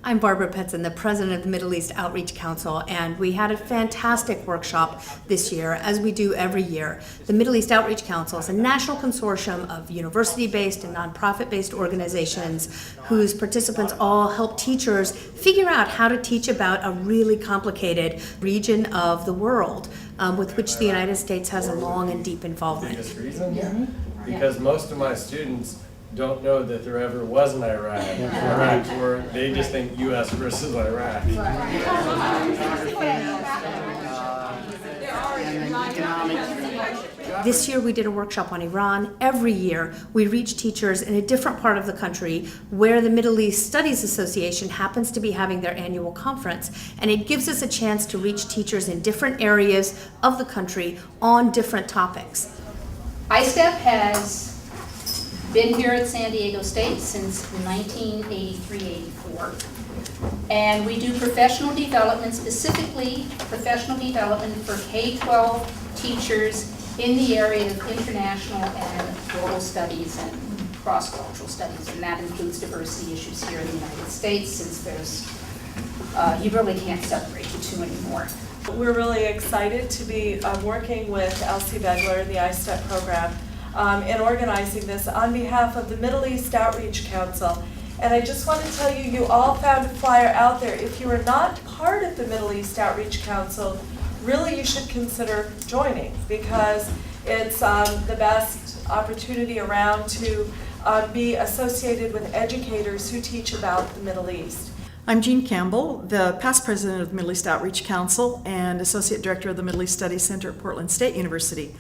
I'm Barbara Petzen, the president of the Middle East Outreach Council, and we had a fantastic workshop this year, as we do every year. The Middle East Outreach Council is a national consortium of university-based and nonprofit-based organizations whose participants all help teachers figure out how to teach about a really complicated region of the world with which the United States has a long and deep involvement. Because most of my students don't know that there ever was an Iraq, or they just think U.S. versus Iraq. This year we did a workshop on Iran. Every year we reach teachers in a different part of the country where the Middle East Studies Association happens to be having their annual conference, and it gives us a chance to reach teachers in different areas of the country on different topics. ISTEP has been here at San Diego State since 1983-84. And we do professional development, specifically professional development for K-12 teachers in the area of international and global studies and cross-cultural studies. And that includes diversity issues here in the United States, since there's, you really can't separate the two anymore. We're really excited to be working with Elsie Begler, the ISTEP program, in organizing this on behalf of the Middle East Outreach Council. And I just want to tell you, you all found a flyer out there. If you are not part of the Middle East Outreach Council, really you should consider joining, because it's the best opportunity around to be associated with educators who teach about the Middle East. I'm Jean Campbell, the past president of the Middle East Outreach Council and associate director of the Middle East Studies Center at Portland State University.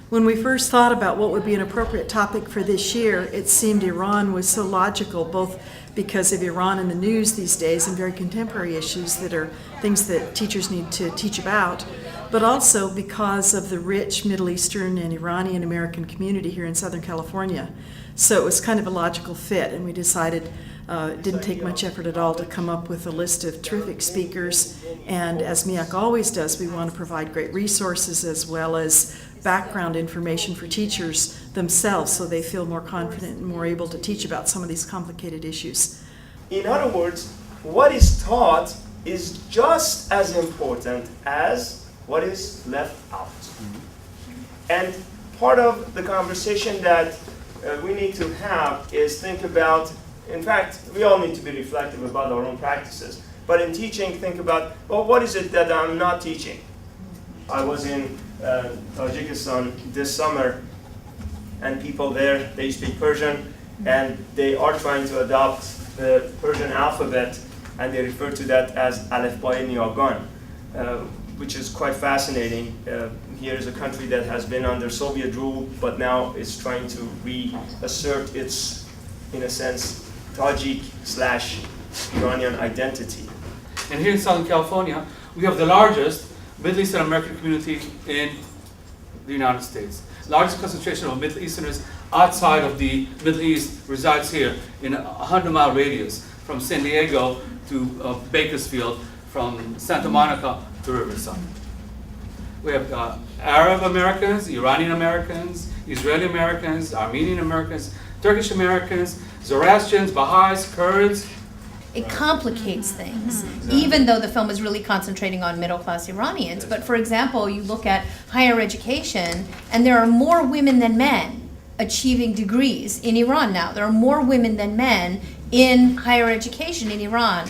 When we first thought about what would be an appropriate topic for this year, it seemed Iran was so logical, both because of Iran in the news these days and very contemporary issues that are things that teachers need to teach about, but also because of the rich Middle Eastern and Iranian American community here in Southern California. So it was kind of a logical fit, and we decided it didn't take much effort at all to come up with a list of terrific speakers. And as MEOC always does, we want to provide great resources as well as background information for teachers themselves, so they feel more confident and more able to teach about some of these complicated issues. In other words, what is taught is just as important as what is left out. And part of the conversation that we need to have is think about, in fact, we all need to be reflective about our own practices. But in teaching, think about, well, what is it that I'm not teaching? I was in Tajikistan this summer, and people there, they speak Persian, and they are trying to adopt the Persian alphabet, and they refer to that as Alef-Bae Niagan, which is quite fascinating. Here is a country that has been under Soviet rule, but now is trying to reassert its, in a sense, Tajik/Iranian identity. And here in Southern California, we have the largest Middle Eastern American community in the United States. Largest concentration of Middle Easterners outside of the Middle East resides here in a 100-mile radius from San Diego to Bakersfield, from Santa Monica to Riverside. We have Arab Americans, Iranian Americans, Israeli Americans, Armenian Americans, Turkish Americans, Zoroastrians, Baha'is, Kurds. It complicates things, even though the film is really concentrating on middle-class Iranians. But for example, you look at higher education, and there are more women than men achieving degrees in Iran now. There are more women than men in higher education in Iran.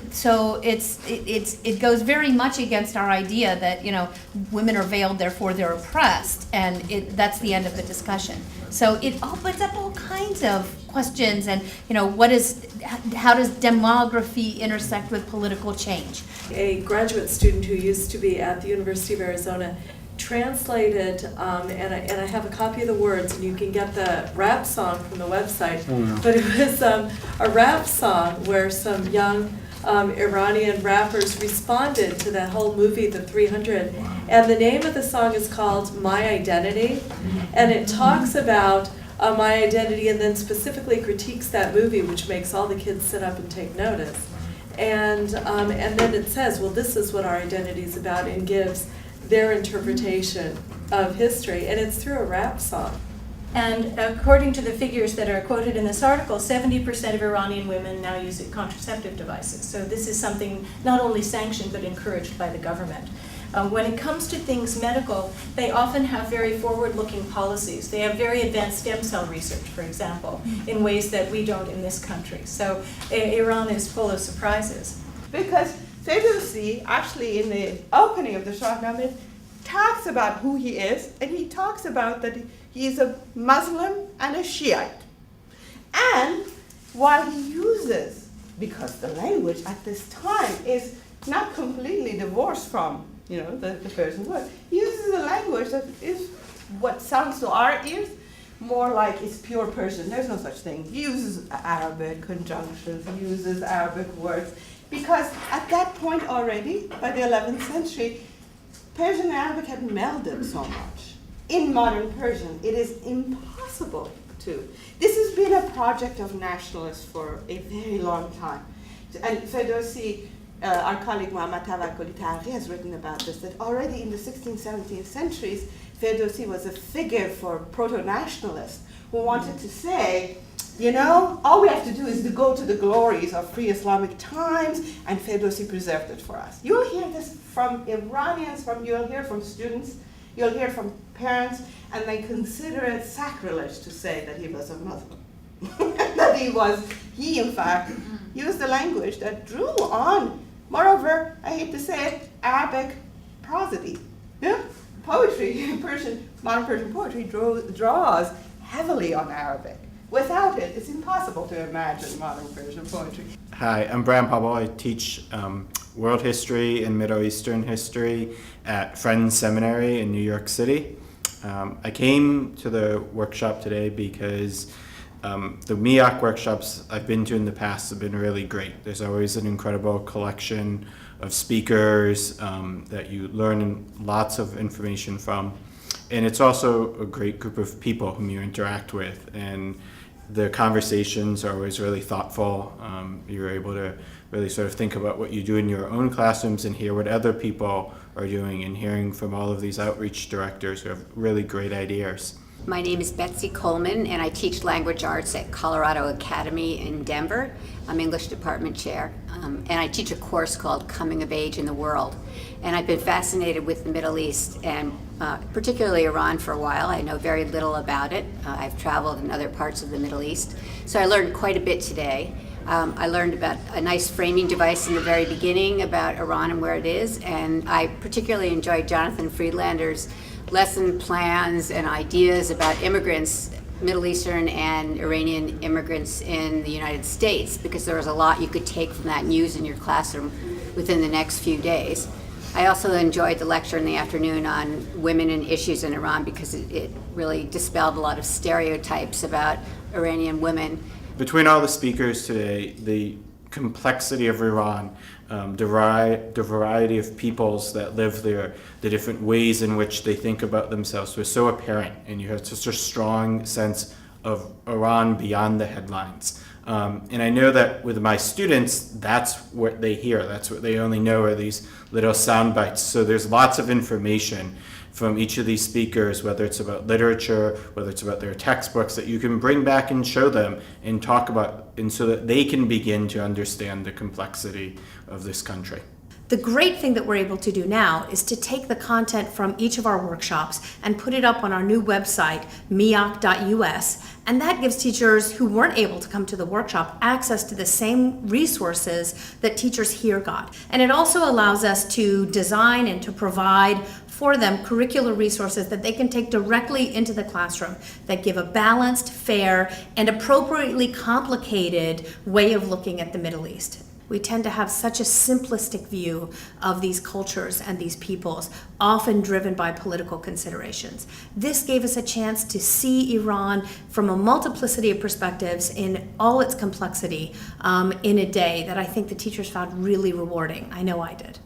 So it goes very much against our idea that, you know, women are veiled, therefore they're oppressed, and that's the end of the discussion. So it opens up all kinds of questions, and, you know, how does demography intersect with political change? A graduate student who used to be at the University of Arizona translated, and I have a copy of the words, and you can get the rap song from the website, but it was a rap song where some young Iranian rappers responded to that whole movie, The 300, and the name of the song is called My Identity, and it talks about my identity and then specifically critiques that movie, which makes all the kids sit up and take notice. And then it says, well, this is what our identity is about, and gives their interpretation of history, and it's through a rap song. And according to the figures that are quoted in this article, 70% of Iranian women now use contraceptive devices. So this is something not only sanctioned but encouraged by the government. When it comes to things medical, they often have very forward-looking policies. They have very advanced stem cell research, for example, in ways that we don't in this country. So Iran is full of surprises. Because Ferdowsi, actually in the opening of the Shahnameh, talks about who he is, and he talks about that he is a Muslim and a Shiite. And while he uses, because the language at this time is not completely divorced from the Persian word, he uses a language that is what sounds to our ears more like it's pure Persian. There's no such thing. He uses Arabic conjunctions, he uses Arabic words, because at that point already, by the 11th century, Persian and Arabic had melded so much. In modern Persian, it is impossible to. This has been a project of nationalists for a very long time. And Ferdowsi, our colleague Muhammad Tawakkoli Targhi has written about this, that already in the 16th, 17th centuries, Ferdowsi was a figure for proto-nationalists who wanted to say, all we have to do is to go to the glories of pre-Islamic times, and Ferdowsi preserved it for us. You'll hear this from Iranians, you'll hear from students, you'll hear from parents, and they consider it sacrilege to say that he was a Muslim. That he in fact used a language that drew on, moreover, I hate to say it, Arabic prosody. Yeah? Poetry, modern Persian poetry draws heavily on Arabic. Without it, it's impossible to imagine modern Persian poetry. Hi, I'm Bram Hubble. I teach world history and Middle Eastern history at Friends Seminary in New York City. I came to the workshop today because the MEOC workshops I've been to in the past have been really great. There's always an incredible collection of speakers that you learn lots of information from. And it's also a great group of people whom you interact with. And the conversations are always really thoughtful. You're able to really sort of think about what you do in your own classrooms and hear what other people are doing, and hearing from all of these outreach directors who have really great ideas. My name is Betsy Coleman, and I teach language arts at Colorado Academy in Denver. I'm English department chair, and I teach a course called Coming of Age in the World. And I've been fascinated with the Middle East, and particularly Iran for a while. I know very little about it. I've traveled in other parts of the Middle East, so I learned quite a bit today. I learned about a nice framing device in the very beginning about Iran and where it is, and I particularly enjoyed Jonathan Friedlander's lesson plans and ideas about immigrants, Middle Eastern and Iranian immigrants in the United States, because there was a lot you could take from that and use in your classroom within the next few days. I also enjoyed the lecture in the afternoon on women and issues in Iran, because it really dispelled a lot of stereotypes about Iranian women. Between all the speakers today, the complexity of Iran, the variety of peoples that live there, the different ways in which they think about themselves was so apparent, and you had such a strong sense of Iran beyond the headlines. And I know that with my students, that's what they hear. That's what they only know are these little sound bites. So there's lots of information from each of these speakers, whether it's about literature, whether it's about their textbooks, that you can bring back and show them and talk about, and so that they can begin to understand the complexity of this country. The great thing that we're able to do now is to take the content from each of our workshops and put it up on our new website, meoc.us, and that gives teachers who weren't able to come to the workshop access to the same resources that teachers here got. And it also allows us to design and to provide for them curricular resources that they can take directly into the classroom that give a balanced, fair, and appropriately complicated way of looking at the Middle East. We tend to have such a simplistic view of these cultures and these peoples, often driven by political considerations. This gave us a chance to see Iran from a multiplicity of perspectives in all its complexity in a day that I think the teachers found really rewarding. I know I did.